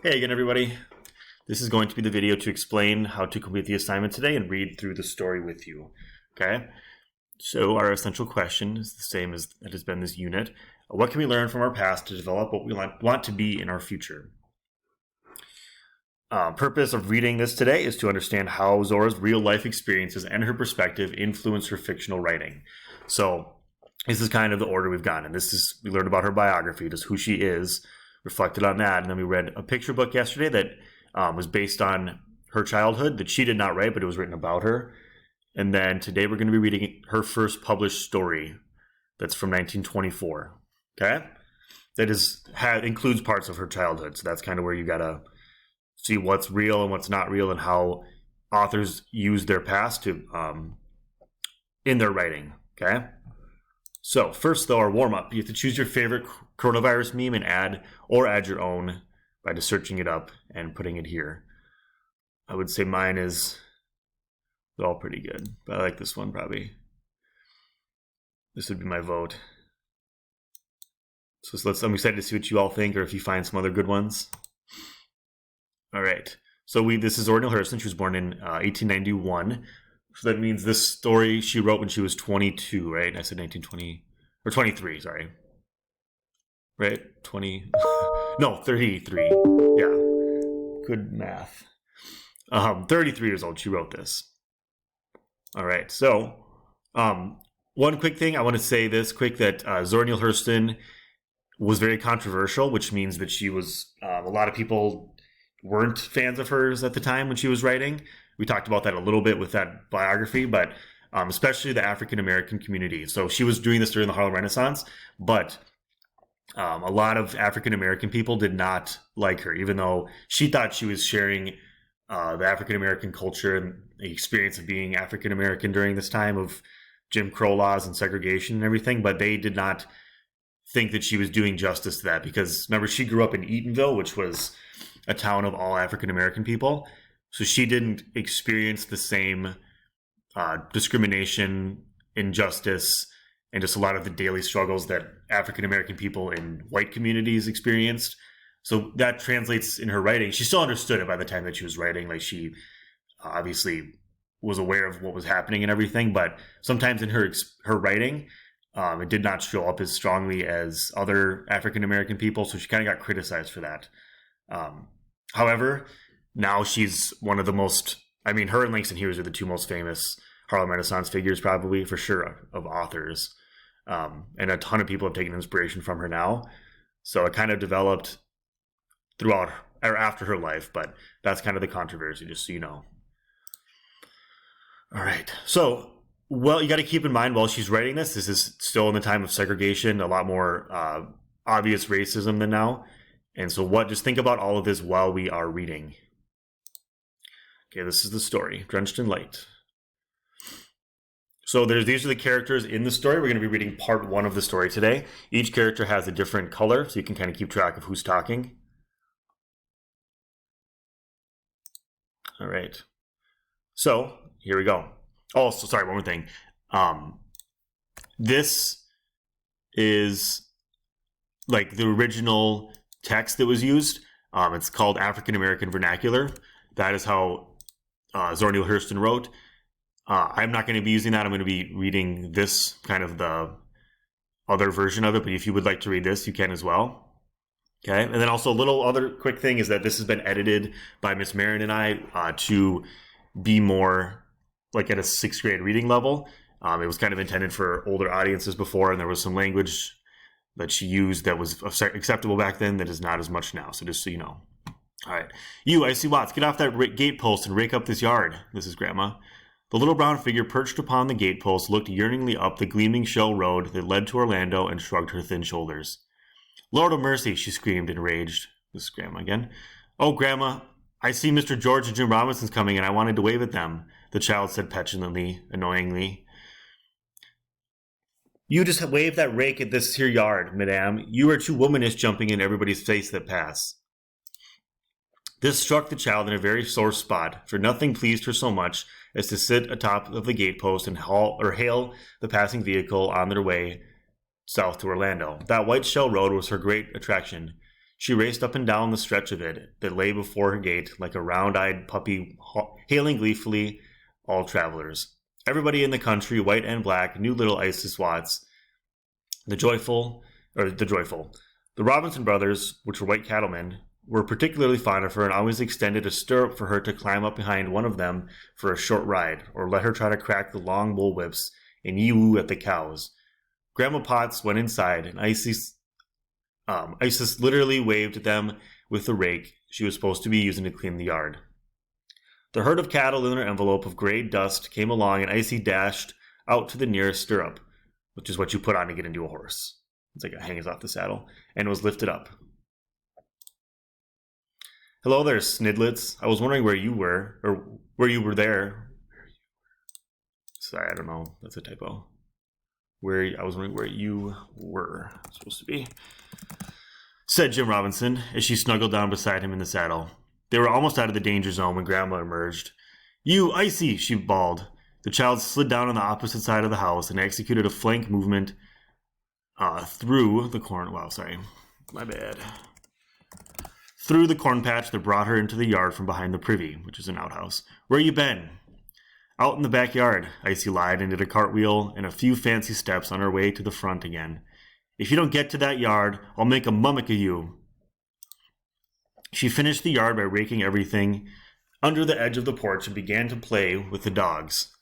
Hey again, everybody. This is going to be the video to explain how to complete the assignment today and read through the story with you. Okay? So our essential question is the same as it has been this unit. What can we learn from our past to develop what we want to be in our future? Purpose of reading this today is to understand how Zora's real-life experiences and her perspective influence her fictional writing. So this is kind of the order we've gone in. We learned about her biography, just who she is, reflected on that, and then we read a picture book yesterday that was based on her childhood that she did not write, but it was written about her. And then today we're going to be reading her first published story that's from 1924. Okay? That includes parts of her childhood, so that's kind of where you got to see what's real and what's not real and how authors use their past to in their writing. Okay? So first, though, our warm-up. You have to choose your favorite coronavirus meme and add your own by just searching it up and putting it here. I would say mine is all pretty good, but I like this one probably. This would be my vote. So I'm excited to see what you all think, or if you find some other good ones. All right. So this is Zora Neale Hurston. She was born in 1891. So that means this story she wrote when she was 22, right? I said 1920, or 23, sorry. Right? 20, no, 33. Yeah. Good math. 33 years old, she wrote this. All right. So, one quick thing, I want to say this quick, that Zora Neale Hurston was very controversial, which means that she was, a lot of people weren't fans of hers at the time when she was writing. We talked about that a little bit with that biography, but especially the African-American community. So she was doing this during the Harlem Renaissance, but a lot of African-American people did not like her, even though she thought she was sharing the African-American culture and the experience of being African-American during this time of Jim Crow laws and segregation and everything, but they did not think that she was doing justice to that, because remember, she grew up in Eatonville, which was a town of all African-American people. So she didn't experience the same discrimination, injustice, and just a lot of the daily struggles that African-American people in white communities experienced. So that translates in her writing. She still understood it by the time that she was writing. Like, she obviously was aware of what was happening and everything, but sometimes in her writing, it did not show up as strongly as other African-American people. So she kind of got criticized for that. However, now she's one of the most, her and Langston Hughes are the two most famous Harlem Renaissance figures, probably, for sure, of authors. And a ton of people have taken inspiration from her now. So it kind of developed throughout or after her life, but that's kind of the controversy, just so you know. All right. So, you got to keep in mind while she's writing this is still in the time of segregation, a lot more obvious racism than now. And so just think about all of this while we are reading. Okay, this is the story, Drenched in Light. So these are the characters in the story. We're going to be reading part 1 of the story today. Each character has a different color, so you can kind of keep track of who's talking. All right. So here we go. Oh, so sorry, one more thing. This is like the original text that was used. It's called African American Vernacular. That is how Zora Neale Hurston wrote. I'm not going to be using that. I'm going to be reading this, kind of the other version of it, but if you would like to read this, you can as well. Okay, and then also a little other quick thing is that this has been edited by Miss Marin and I to be more like at a 6th grade reading level. It was kind of intended for older audiences before, and there was some language that she used that was acceptable back then that is not as much now. So just so you know. All right. You, I see Watts, get off that gate post and rake up this yard. This is Grandma. The little brown figure perched upon the gate post looked yearningly up the gleaming shell road that led to Orlando and shrugged her thin shoulders. Lord of mercy, she screamed, enraged. This is Grandma again. Oh, Grandma, I see Mr. George and Jim Robinson's coming, and I wanted to wave at them, the child said petulantly, annoyingly. You just wave that rake at this here yard, madame. You are too womanish jumping in everybody's face that pass. This struck the child in a very sore spot, for nothing pleased her so much as to sit atop of the gatepost and hail the passing vehicle on their way south to Orlando. That white shell road was her great attraction. She raced up and down the stretch of it that lay before her gate like a round-eyed puppy hailing gleefully all travelers. Everybody in the country, white and black, knew little Isis Watts, the joyful. The Robinson brothers, which were white cattlemen, were particularly fond of her and always extended a stirrup for her to climb up behind one of them for a short ride, or let her try to crack the long bull whips and yee-woo at the cows. Grandma Potts went inside, and Isis literally waved at them with the rake she was supposed to be using to clean the yard. The herd of cattle in their envelope of gray dust came along, and Icy dashed out to the nearest stirrup, which is what you put on to get into a horse. It's like it hangs off the saddle, and was lifted up. Hello there, Snidlets. I was wondering where you were, or where you were there. Sorry, I don't know. That's a typo. I was wondering where you were supposed to be, said Jim Robinson as she snuggled down beside him in the saddle. They were almost out of the danger zone when Grandma emerged. You, Icy, she bawled. The child slid down on the opposite side of the house and executed a flank movement through the corn. Wow, sorry. My bad. Through the corn patch that brought her into the yard from behind the privy, which is an outhouse. Where you been? Out in the backyard, Icy lied and did a cartwheel and a few fancy steps on her way to the front again. If you don't get to that yard, I'll make a mummick of you. She finished the yard by raking everything under the edge of the porch and began to play with the dogs.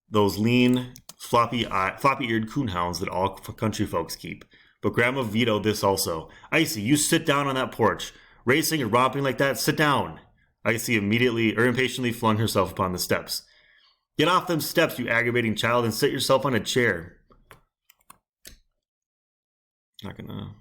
Those lean, floppy-eared coonhounds that all country folks keep. But Grandma vetoed this also. Icy, you sit down on that porch. Racing and romping like that, sit down. Icy impatiently flung herself upon the steps. Get off them steps, you aggravating child, and sit yourself on a chair. Not gonna...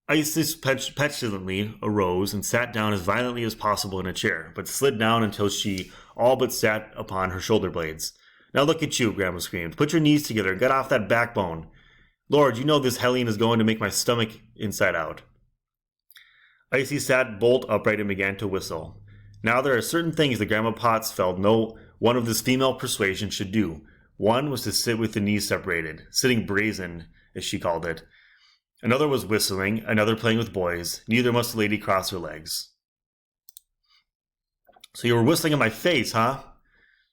Isis petulantly arose and sat down as violently as possible in a chair, but slid down until she all but sat upon her shoulder blades. Now look at you, Grandma screamed. Put your knees together and get off that backbone. Lord, you know this hellion is going to make my stomach inside out. Icy sat bolt upright and began to whistle. Now there are certain things that Grandma Potts felt no one of this female persuasion should do. One was to sit with the knees separated, sitting brazen, as she called it. Another was whistling, another playing with boys. Neither must the lady cross her legs. So you were whistling in my face, huh?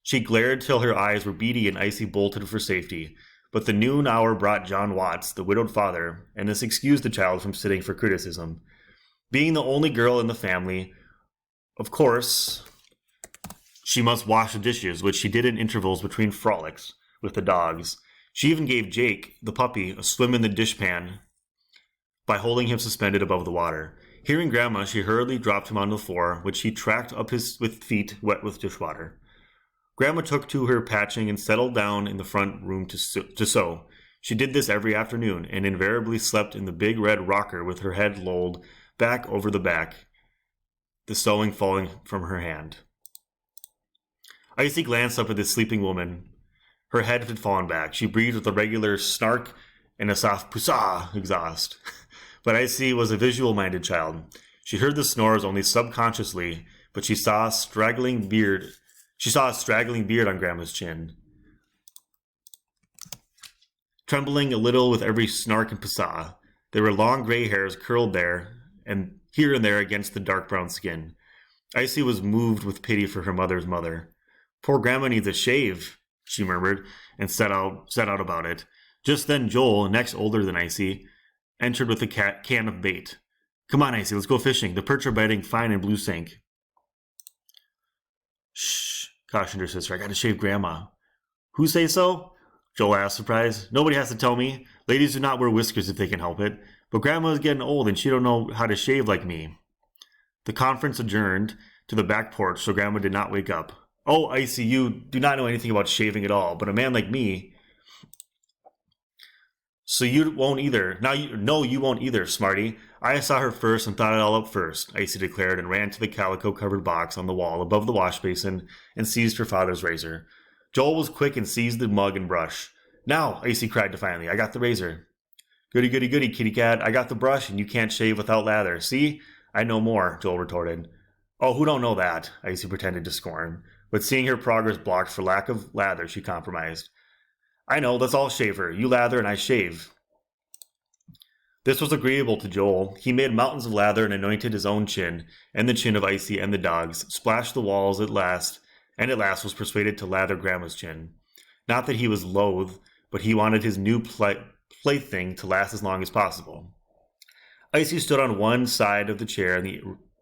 She glared till her eyes were beady, and Icy bolted for safety. But the noon hour brought John Watts, the widowed father, and this excused the child from sitting for criticism. Being the only girl in the family, of course, she must wash the dishes, which she did in intervals between frolics with the dogs. She even gave Jake, the puppy, a swim in the dishpan by holding him suspended above the water. Hearing Grandma, she hurriedly dropped him on the floor, which he tracked up with feet wet with dishwater. Grandma took to her patching and settled down in the front room to sew. She did this every afternoon, and invariably slept in the big red rocker with her head lolled back over the back, the sewing falling from her hand. Icy glanced up at the sleeping woman. Her head had fallen back. She breathed with a regular snark and a soft pussah exhaust. But Icy was a visual-minded child. She heard the snores only subconsciously, but she saw a straggling beard on Grandma's chin, trembling a little with every snark and pussah. There were long gray hairs curled there and here and there against the dark brown skin. Icy was moved with pity for her mother's mother. Poor Grandma needs a shave, she murmured, and set out about it. Just then Joel, next older than Icy, entered with a can of bait. Come on, Icy, let's go fishing. The perch are biting fine in Blue Sink. Shh, cautioned her sister. I gotta shave Grandma. Who say so? Joel asked, surprised. Nobody has to tell me. Ladies do not wear whiskers if they can help it. But Grandma is getting old and she don't know how to shave like me. The conference adjourned to the back porch, so Grandma did not wake up. Oh, Icy, you do not know anything about shaving at all, but a man like me... So you won't either. You won't either, smarty. I saw her first and thought it all up first, Icy declared, and ran to the calico-covered box on the wall above the wash basin and seized her father's razor. Joel was quick and seized the mug and brush. Now, Icy cried defiantly, I got the razor. Goody, goody, goody, kitty cat. I got the brush, and you can't shave without lather. See? I know more, Joel retorted. Oh, who don't know that? Icy pretended to scorn. But seeing her progress blocked for lack of lather, she compromised. I know, let's all shave her. You lather and I shave. This was agreeable to Joel. He made mountains of lather and anointed his own chin, and the chin of Icy and the dogs, splashed the walls at last was persuaded to lather Grandma's chin. Not that he was loath, but he wanted his new plaything to last as long as possible. Icy stood on one side of the chair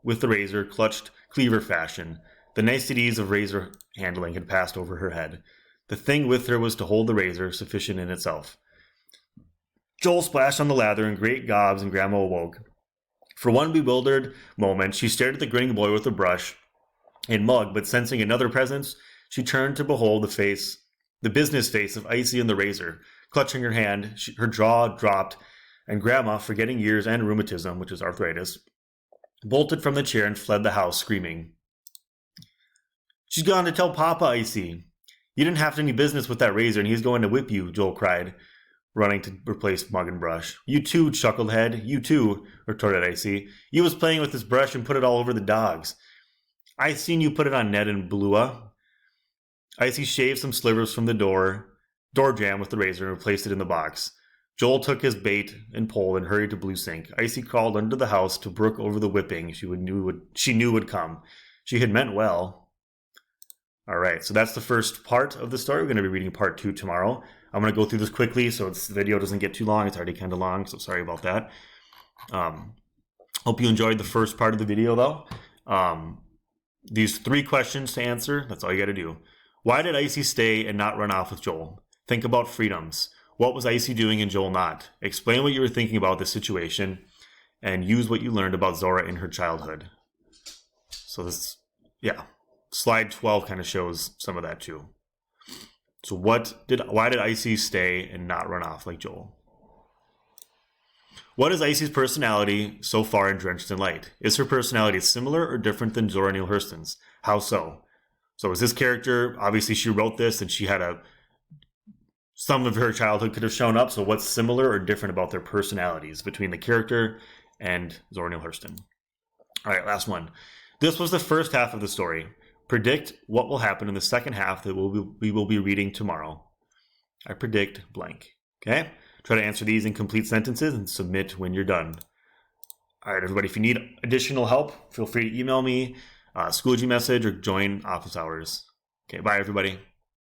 with the razor clutched cleaver fashion. The niceties of razor handling had passed over her head. The thing with her was to hold the razor, sufficient in itself. Joel splashed on the lather in great gobs, and Grandma awoke. For one bewildered moment, she stared at the grinning boy with the brush and mug, but sensing another presence, she turned to behold the business face of Icy and the razor. Clutching her hand, her jaw dropped, and Grandma, forgetting years and rheumatism, which is arthritis, bolted from the chair and fled the house, screaming. "She's gone to tell Papa, Icy. You didn't have any business with that razor, and he's going to whip you," Joel cried, running to replace mug and brush. "You too, chucklehead, you too," retorted Icy. "You was playing with this brush and put it all over the dogs. I seen you put it on Ned and Blua." Icy shaved some slivers from the door jamb with the razor and replaced it in the box. Joel took his bait and pole and hurried to Blue Sink. Icy crawled under the house to brook over the whipping she knew would come. She had meant well. All right, so that's the first part of the story. We're going to be reading part 2 tomorrow. I'm going to go through this quickly so the video doesn't get too long. It's already kind of long, so sorry about that. Hope you enjoyed the first part of the video, though. These 3 questions to answer, that's all you got to do. Why did Icy stay and not run off with Joel? Think about freedoms. What was Icy doing and Joel not? Explain what you were thinking about this situation, and use what you learned about Zora in her childhood. So slide 12 kind of shows some of that too. So why did Icy stay and not run off like Joel? What is Icy's personality so far in Drenched in Light? Is her personality similar or different than Zora Neale Hurston's? How so? So is this character, obviously she wrote this and she had some of her childhood could have shown up, so what's similar or different about their personalities between the character and Zora Neale Hurston? All right, last one. This was the first half of the story. Predict what will happen in the second half that we will be reading tomorrow. I predict blank. Okay? Try to answer these in complete sentences and submit when you're done. All right, everybody, if you need additional help, feel free to email me, Schoology message, or join office hours. Okay, bye, everybody.